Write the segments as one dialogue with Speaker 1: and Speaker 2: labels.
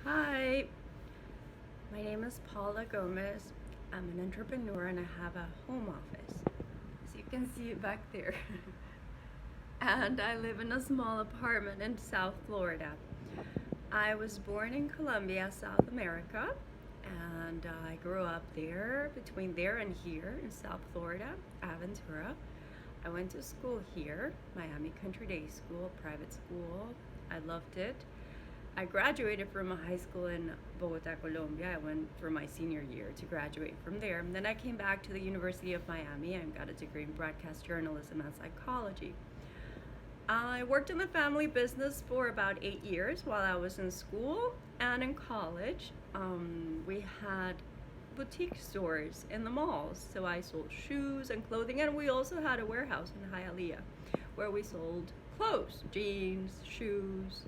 Speaker 1: Hi, my name is Paula Gomez. I'm an entrepreneur and I have a home office, as you can see it back there. And I live in a small apartment in South Florida. I was born in Colombia, South America, and I grew up there, between there and here in South Florida, Aventura. I went to school here, Miami Country Day School, private school. I loved it. I graduated from a high school in Bogota, Colombia. I went for my senior year to graduate from there. And then I came back to the University of Miami and got a degree in broadcast journalism and psychology. I worked in the family business for about 8 years while I was in school and in college. We had boutique stores in the malls. So I sold shoes and clothing, and we also had a warehouse in Hialeah where we sold clothes, jeans, shoes,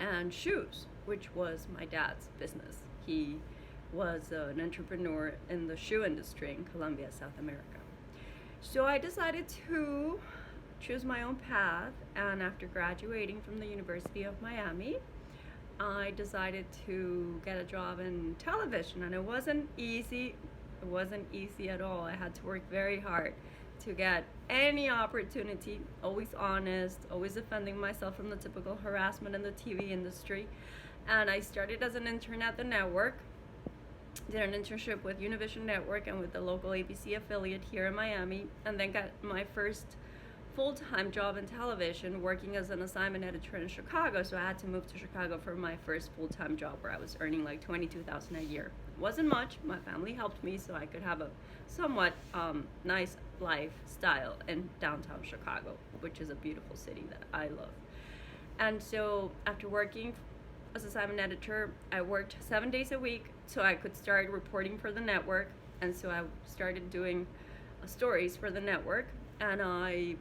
Speaker 1: and shoes, which was my dad's business. He was an entrepreneur in the shoe industry in Colombia, South America. So I decided to choose my own path, and after graduating from the University of Miami, I decided to get a job in television, and it wasn't easy. It wasn't easy at all. I had to work very hard to get any opportunity, always honest, always defending myself from the typical harassment in the TV industry. And I started as an intern at the network, did an internship with Univision Network and with the local ABC affiliate here in Miami, and then got my first full-time job in television working as an assignment editor in Chicago. So I had to move to Chicago for my first full-time job where I was earning like $22,000 a year. It wasn't much. My family helped me so I could have a somewhat nice lifestyle in downtown Chicago, which is a beautiful city that I love. And so after working as assignment editor, I worked 7 days a week so I could start reporting for the network. And so I started doing stories for the network, and I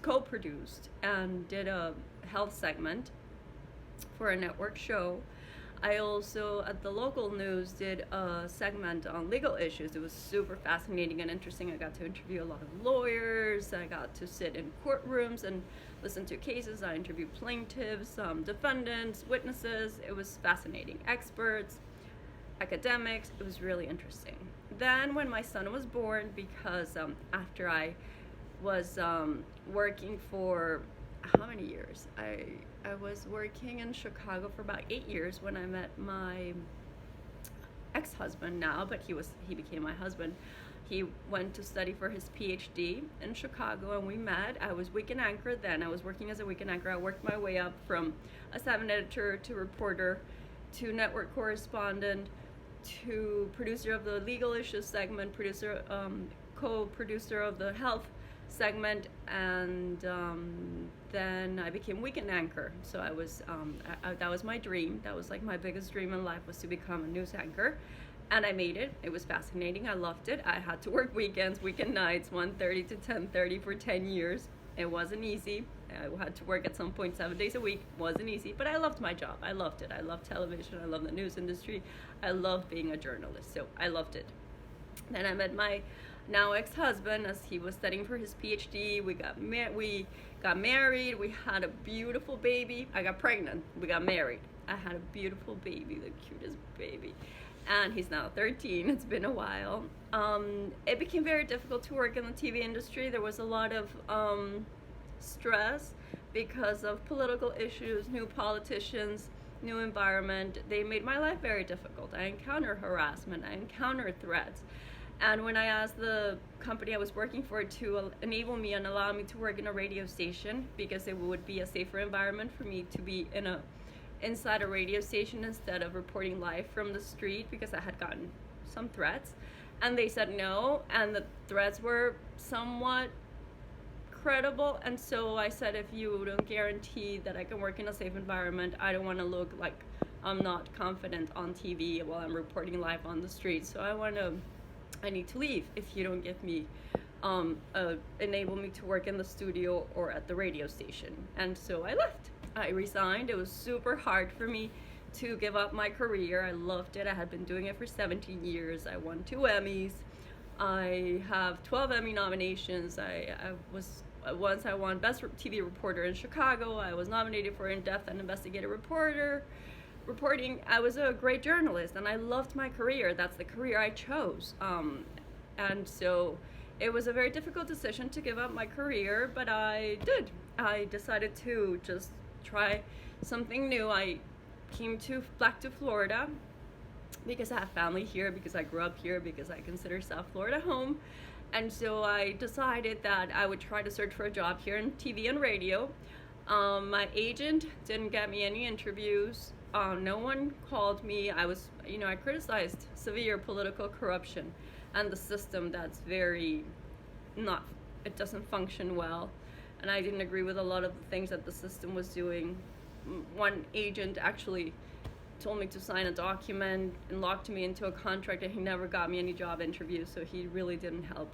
Speaker 1: co-produced and did a health segment for a network show. I also, at the local news, did a segment on legal issues. It was super fascinating and interesting. I got to interview a lot of lawyers. I got to sit in courtrooms and listen to cases. I interviewed plaintiffs, defendants, witnesses. It was fascinating. Experts, academics. It was really interesting. Then when my son was born, because after I was working for how many years? I was working in Chicago for about 8 years when I met my ex-husband now, but he became my husband. He went to study for his PhD in Chicago, and we met. I was weekend anchor then. I was working as a weekend anchor. I worked my way up from assignment editor to reporter to network correspondent to producer of the legal issues segment, co-producer of the health segment, and then I became weekend anchor. So I was that was my dream. That was like my biggest dream in life, was to become a news anchor, and I made it. It was fascinating. I loved it. I had to work weekends, weekend nights, 1:30 to 10:30 for 10 years. It wasn't easy. I had to work at some point 7 days a week. It wasn't easy, but I loved my job. I loved it. I loved television. I loved the news industry. I loved being a journalist. So I loved it. Then I met my now ex-husband as he was studying for his PhD. We got married. We had a beautiful baby. I got pregnant. We got married. I had a beautiful baby, the cutest baby. And he's now 13. It's been a while. It became very difficult to work in the TV industry. There was a lot of stress because of political issues, new politicians, new environment. They made my life very difficult. I encountered harassment. I encountered threats. And when I asked the company I was working for to enable me and allow me to work in a radio station, because it would be a safer environment for me to be inside a radio station instead of reporting live from the street, because I had gotten some threats, and they said no, and the threats were somewhat credible. And so I said, if you don't guarantee that I can work in a safe environment, I don't want to look like I'm not confident on TV while I'm reporting live on the street. So I need to leave if you don't give me enable me to work in the studio or at the radio station. And so I left. I resigned. It was super hard for me to give up my career. I loved it. I had been doing it for 17 years. I won 2 Emmys. I have 12 Emmy nominations. I was once I won Best TV Reporter in Chicago. I was nominated for In-Depth and Investigative Reporting. I was a great journalist, and I loved my career. That's the career I chose. And so it was a very difficult decision to give up my career, but I did. I decided to just try something new. I came back to Florida because I have family here, because I grew up here, because I consider South Florida home. And so I decided that I would try to search for a job here in TV and radio. My agent didn't get me any interviews. No one called me. I criticized severe political corruption and the system that's it doesn't function well. And I didn't agree with a lot of the things that the system was doing. One agent actually told me to sign a document and locked me into a contract, and he never got me any job interviews, so he really didn't help.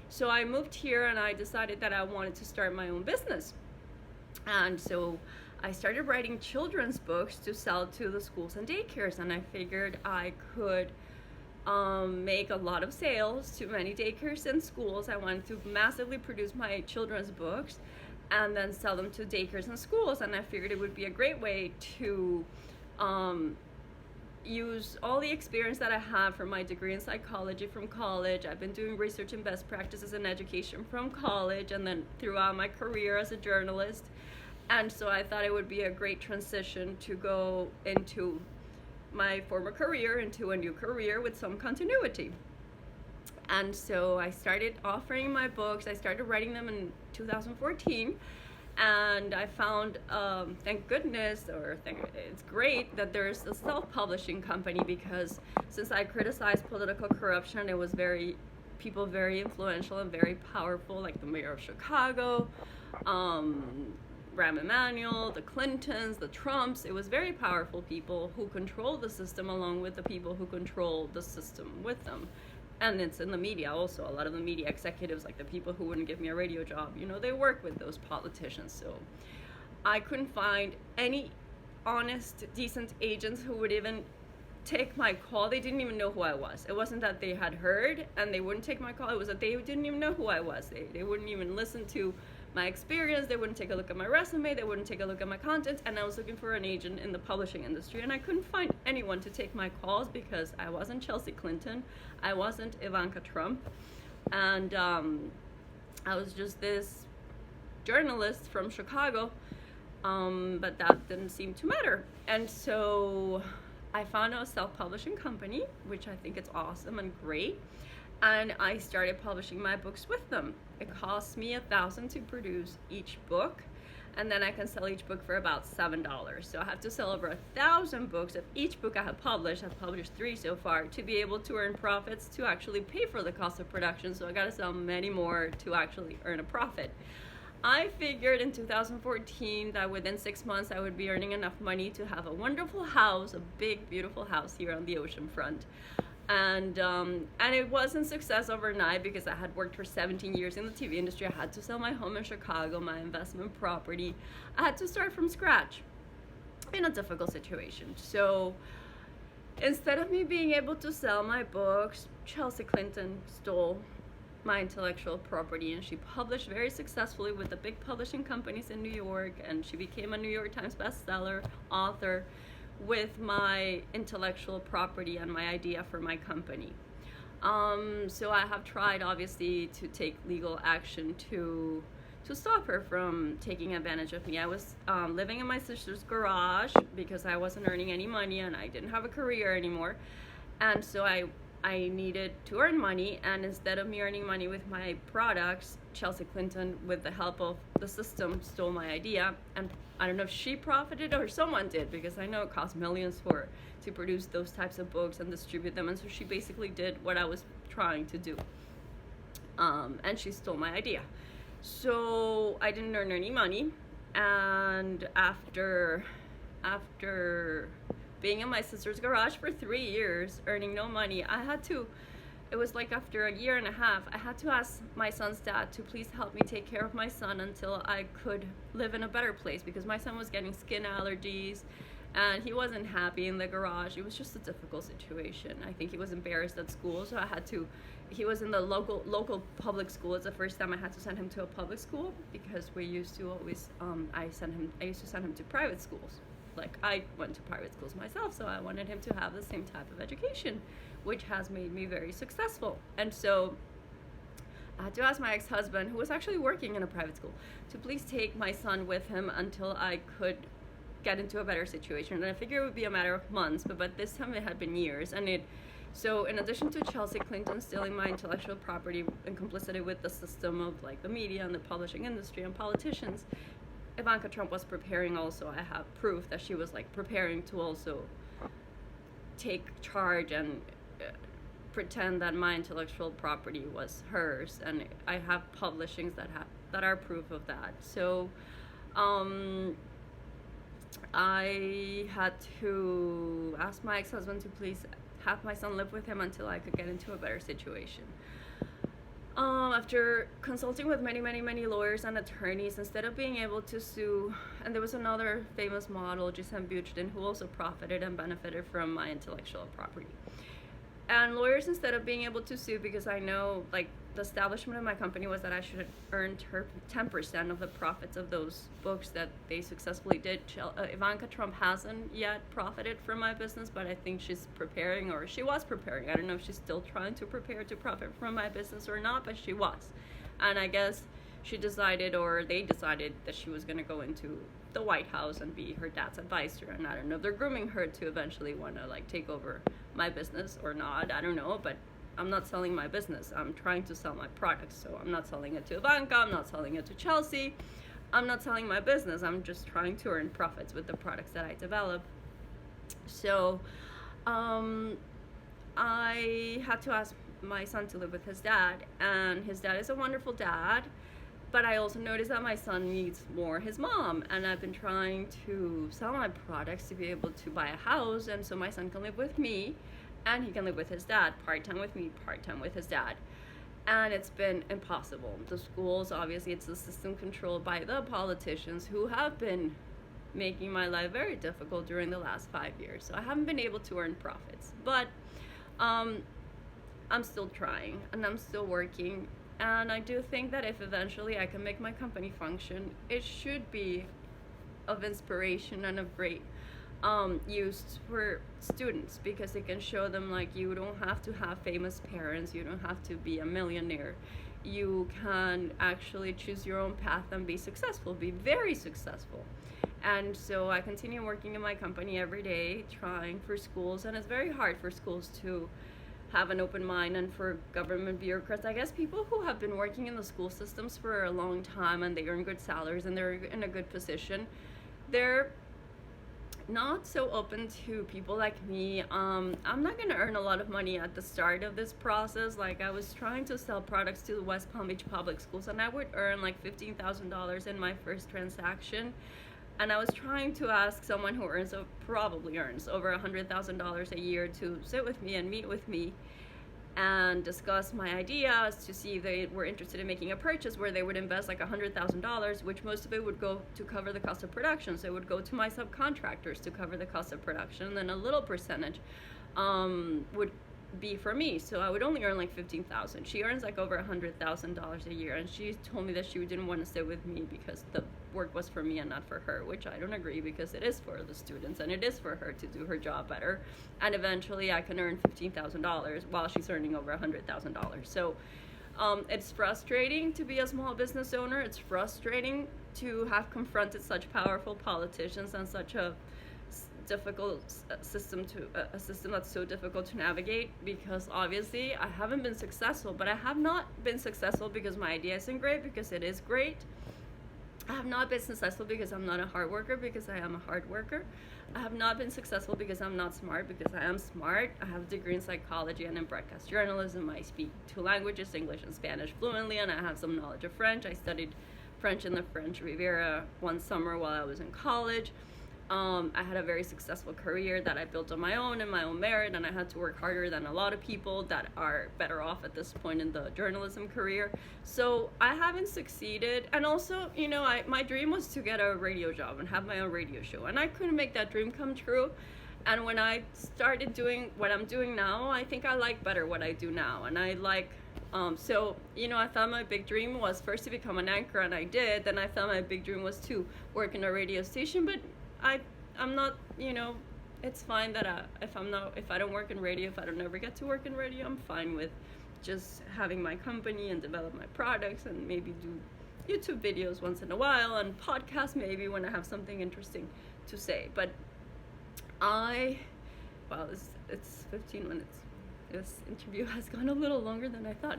Speaker 1: So I moved here, and I decided that I wanted to start my own business. And so I started writing children's books to sell to the schools and daycares, and I figured I could make a lot of sales to many daycares and schools. I wanted to massively produce my children's books and then sell them to daycares and schools, and I figured it would be a great way to use all the experience that I have from my degree in psychology from college. I've been doing research and best practices in education from college, and then throughout my career as a journalist. And so I thought it would be a great transition to go into my former career into a new career with some continuity. And so I started offering my books. I started writing them in 2014. And I found, thank goodness, it's great that there's a self-publishing company, because since I criticized political corruption, it was people very influential and very powerful, like the mayor of Chicago, Rahm Emanuel, the Clintons, the Trumps. It was very powerful people who control the system, along with the people who control the system with them. And it's in the media also. A lot of the media executives, like the people who wouldn't give me a radio job, they work with those politicians. So I couldn't find any honest, decent agents who would even take my call. They didn't even know who I was. It wasn't that they had heard and they wouldn't take my call. It was that they didn't even know who I was. They wouldn't even listen to my experience. They wouldn't take a look at my resume. They wouldn't take a look at my content. And I was looking for an agent in the publishing industry, and I couldn't find anyone to take my calls, because I wasn't Chelsea Clinton. I wasn't Ivanka Trump. And I was just this journalist from Chicago, but that didn't seem to matter. And so I found a self-publishing company, which I think is awesome and great. And I started publishing my books with them. It costs me $1,000 to produce each book, and then I can sell each book for about $7. So I have to sell over 1,000 books of each book I have published. I've published 3 so far, to be able to earn profits to actually pay for the cost of production. So I got to sell many more to actually earn a profit. I figured in 2014 that within 6 months I would be earning enough money to have a wonderful house, a big, beautiful house here on the ocean front. And it wasn't success overnight, because I had worked for 17 years in the TV industry. I had to sell my home in Chicago, my investment property. I had to start from scratch in a difficult situation. So instead of me being able to sell my books, Chelsea Clinton stole my intellectual property, and she published very successfully with the big publishing companies in New York, and she became a New York Times bestseller author with my intellectual property and my idea for my company. So I have tried, obviously, to take legal action to stop her from taking advantage of me. I was living in my sister's garage because I wasn't earning any money and I didn't have a career anymore. And so I needed to earn money, and instead of me earning money with my products, Chelsea Clinton, with the help of the system, stole my idea. And I don't know if she profited or someone did, because I know it costs millions to produce those types of books and distribute them. And so she basically did what I was trying to do, and she stole my idea. So I didn't earn any money, and after being in my sister's garage for 3 years, earning no money, it was like after a year and a half, I had to ask my son's dad to please help me take care of my son until I could live in a better place, because my son was getting skin allergies and he wasn't happy in the garage. It was just a difficult situation. I think he was embarrassed at school, so I had to. He was in the local public school. It's the first time I had to send him to a public school, because we used to always I used to send him to private schools. Like, I went to private schools myself, so I wanted him to have the same type of education, which has made me very successful. And so I had to ask my ex-husband, who was actually working in a private school, to please take my son with him until I could get into a better situation. And I figured it would be a matter of months, but this time it had been years. So in addition to Chelsea Clinton stealing my intellectual property and complicity with the system of like the media and the publishing industry and politicians, Ivanka Trump was preparing also. I have proof that she was like preparing to also take charge and pretend that my intellectual property was hers, and I have publishings that are proof of that. So I had to ask my ex-husband to please have my son live with him until I could get into a better situation. After consulting with many lawyers and attorneys, instead of being able to sue, and there was another famous model, Gisèle Bündchen, who also profited and benefited from my intellectual property. And lawyers, instead of being able to sue, because I know, like, the establishment of my company was that I should earn 10% of the profits of those books that they successfully did. Ivanka Trump hasn't yet profited from my business, but I think she's preparing, or she was preparing. I don't know if she's still trying to prepare to profit from my business or not, but she was. And I guess she decided, or they decided, that she was going to go into the White House and be her dad's advisor. And I don't know if they're grooming her to eventually want to, like, take over my business or not. I don't know, but I'm not selling my business. I'm trying to sell my products. So I'm not selling it to Ivanka. I'm not selling it to Chelsea. I'm not selling my business. I'm just trying to earn profits with the products that I develop. So I had to ask my son to live with his dad, and his dad is a wonderful dad, but I also noticed that my son needs more his mom, and I've been trying to sell my products to be able to buy a house, and so my son can live with me, and he can live with his dad, part-time with me, part-time with his dad. And it's been impossible. The schools, obviously, it's a system controlled by the politicians, who have been making my life very difficult during the last 5 years. So I haven't been able to earn profits, but I'm still trying, and I'm still working. And I do think that if eventually I can make my company function, it should be of inspiration and of great use for students, because it can show them, like, you don't have to have famous parents, you don't have to be a millionaire, you can actually choose your own path and be successful, be very successful. And so I continue working in my company every day, trying for schools, and it's very hard for schools to have an open mind, and for government bureaucrats, I guess people who have been working in the school systems for a long time and they earn good salaries and they're in a good position, they're not so open to people like me. I'm not going to earn a lot of money at the start of this process. Like, I was trying to sell products to the West Palm Beach public schools, and I would earn like $15,000 in my first transaction. And I was trying to ask someone who probably earns over $100,000 a year to sit with me and meet with me and discuss my ideas, to see if they were interested in making a purchase where they would invest like $100,000, which most of it would go to cover the cost of production. So it would go to my subcontractors to cover the cost of production, and then a little percentage would be for me. So I would only earn like $15,000. She earns like over $100,000 a year, and she told me that she didn't want to stay with me because the work was for me and not for her, which I don't agree, because it is for the students and it is for her to do her job better, and eventually I can earn $15,000 while she's earning over $100,000. So it's frustrating to be a small business owner. It's frustrating to have confronted such powerful politicians and such a difficult system a system that's so difficult to navigate, because obviously I haven't been successful, but I have not been successful because my idea isn't great, because it is great. I have not been successful because I'm not a hard worker, because I am a hard worker. I have not been successful because I'm not smart, because I am smart. I have a degree in psychology and in broadcast journalism. I speak 2 languages, English and Spanish, fluently, and I have some knowledge of French. I studied French in the French Riviera one summer while I was in college. I had a very successful career that I built on my own in my own merit, and I had to work harder than a lot of people that are better off at this point in the journalism career. So I haven't succeeded. And also, my dream was to get a radio job and have my own radio show, and I couldn't make that dream come true. And when I started doing what I'm doing now, I think I like better what I do now. And I like, I thought my big dream was first to become an anchor, and I did. Then I thought my big dream was to work in a radio station, but I'm not, it's fine that if I don't work in radio, if I don't ever get to work in radio, I'm fine with just having my company and develop my products and maybe do YouTube videos once in a while and podcasts maybe when I have something interesting to say. But it's 15 minutes. This interview has gone a little longer than I thought,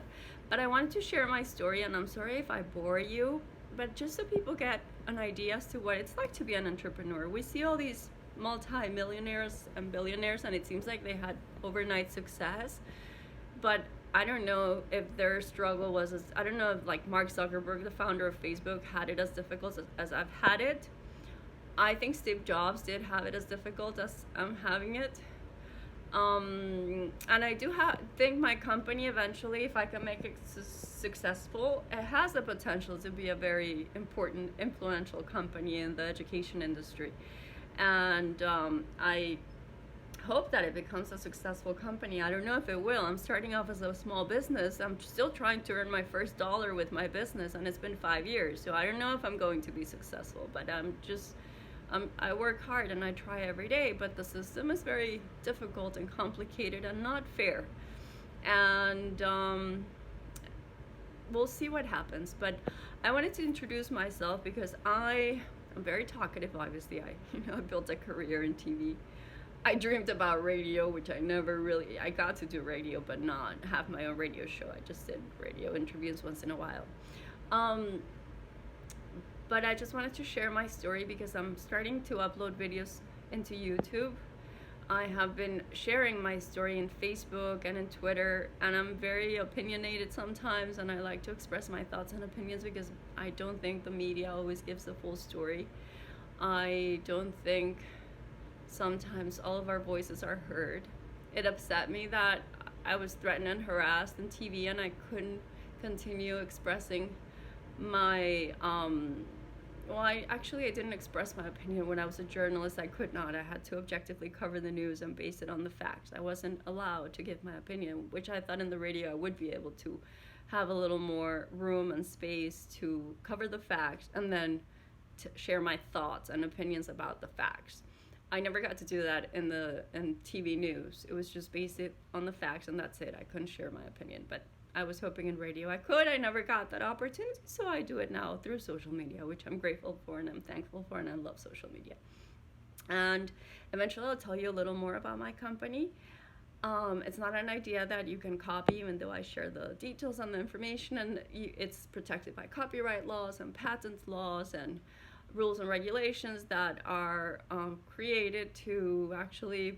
Speaker 1: but I wanted to share my story, and I'm sorry if I bore you, but just so people get an idea as to what it's like to be an entrepreneur. We see all these multi-millionaires and billionaires, and it seems like they had overnight success, but I don't know if their struggle was I don't know if like Mark Zuckerberg, the founder of Facebook, had it as difficult as I've had it. I think Steve Jobs did have it as difficult as I'm having it. And I do think my company eventually, if I can make it successful, it has the potential to be a very important, influential company in the education industry. And I hope that it becomes a successful company. I don't know if it will. I'm starting off as a small business. I'm still trying to earn my first dollar with my business, and it's been 5 years. So I don't know if I'm going to be successful, but I work hard and I try every day, but the system is very difficult and complicated and not fair. And we'll see what happens. But I wanted to introduce myself because I'm very talkative, obviously. I built a career in TV. I dreamed about radio, which I got to do radio, but not have my own radio show. I just did radio interviews once in a while. But I just wanted to share my story because I'm starting to upload videos into YouTube. I have been sharing my story in Facebook and in Twitter, and I'm very opinionated sometimes, and I like to express my thoughts and opinions because I don't think the media always gives the full story. I don't think sometimes all of our voices are heard. It upset me that I was threatened and harassed on TV, and I couldn't continue expressing my I didn't express my opinion when I was a journalist. I could not. I had to objectively cover the news and base it on the facts. I wasn't allowed to give my opinion, which I thought in the radio I would be able to have a little more room and space to cover the facts and then to share my thoughts and opinions about the facts. I never got to do that in TV news. It was just based on the facts, and that's it. I couldn't share my opinion, but I was hoping in radio I could. I never got that opportunity, so I do it now through social media, which I'm grateful for and I'm thankful for, and I love social media. And eventually I'll tell you a little more about my company. It's not an idea that you can copy, even though I share the details and the information, and it's protected by copyright laws and patent laws and rules and regulations that are created to actually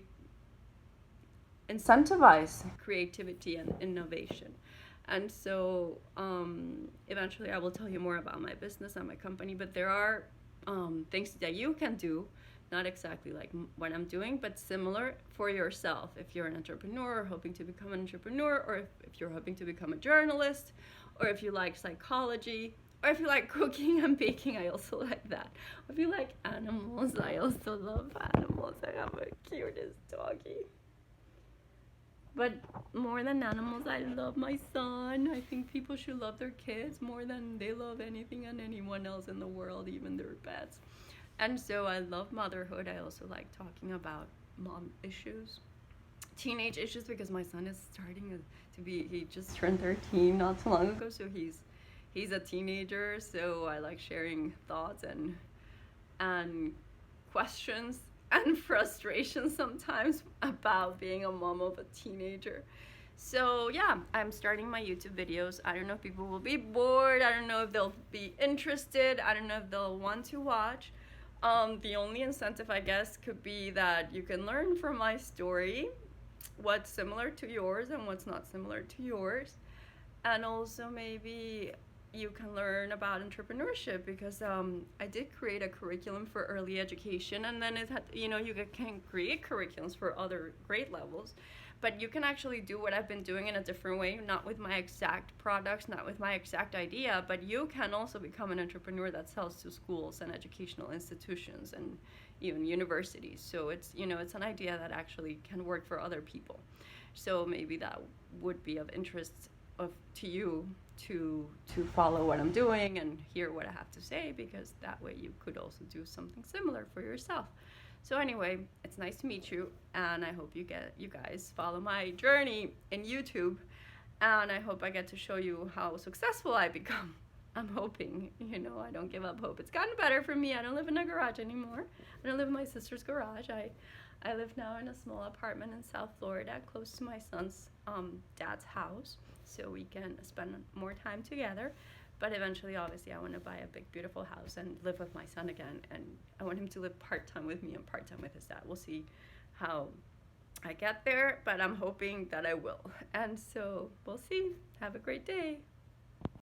Speaker 1: incentivize creativity and innovation. And so eventually I will tell you more about my business and my company, but there are things that you can do, not exactly like what I'm doing, but similar for yourself. If you're an entrepreneur or hoping to become an entrepreneur, or if you're hoping to become a journalist, or if you like psychology, or if you like cooking and baking, I also like that. Or if you like animals, I also love animals. I have a cutest doggy. But more than animals, I love my son. I think people should love their kids more than they love anything and anyone else in the world, even their pets. And so I love motherhood. I also like talking about mom issues, teenage issues, because my son is starting to be, he just turned 13 not too long ago, so he's a teenager. So I like sharing thoughts and questions and frustration sometimes about being a mom of a teenager. So yeah, I'm starting my YouTube videos. I don't know if people will be bored. I don't know if they'll be interested. I don't know if they'll want to watch. The only incentive, I guess, could be that you can learn from my story what's similar to yours and what's not similar to yours. And also maybe you can learn about entrepreneurship, because I did create a curriculum for early education, and then it had, you know, you can create curriculums for other grade levels, but you can actually do what I've been doing in a different way, not with my exact products, not with my exact idea, but you can also become an entrepreneur that sells to schools and educational institutions and even universities. So it's, you know, it's an idea that actually can work for other people. So maybe that would be of interest to you to follow what I'm doing and hear what I have to say, because that way you could also do something similar for yourself. So anyway, it's nice to meet you, and I hope you guys follow my journey in YouTube, and I hope I get to show you how successful I become. I'm hoping, you know, I don't give up hope. It's gotten better for me. I don't live in a garage anymore. I don't live in my sister's garage. I live now in a small apartment in South Florida, close to my son's dad's house, so we can spend more time together. But eventually, obviously, I want to buy a big, beautiful house and live with my son again. And I want him to live part-time with me and part-time with his dad. We'll see how I get there, but I'm hoping that I will. And so we'll see. Have a great day.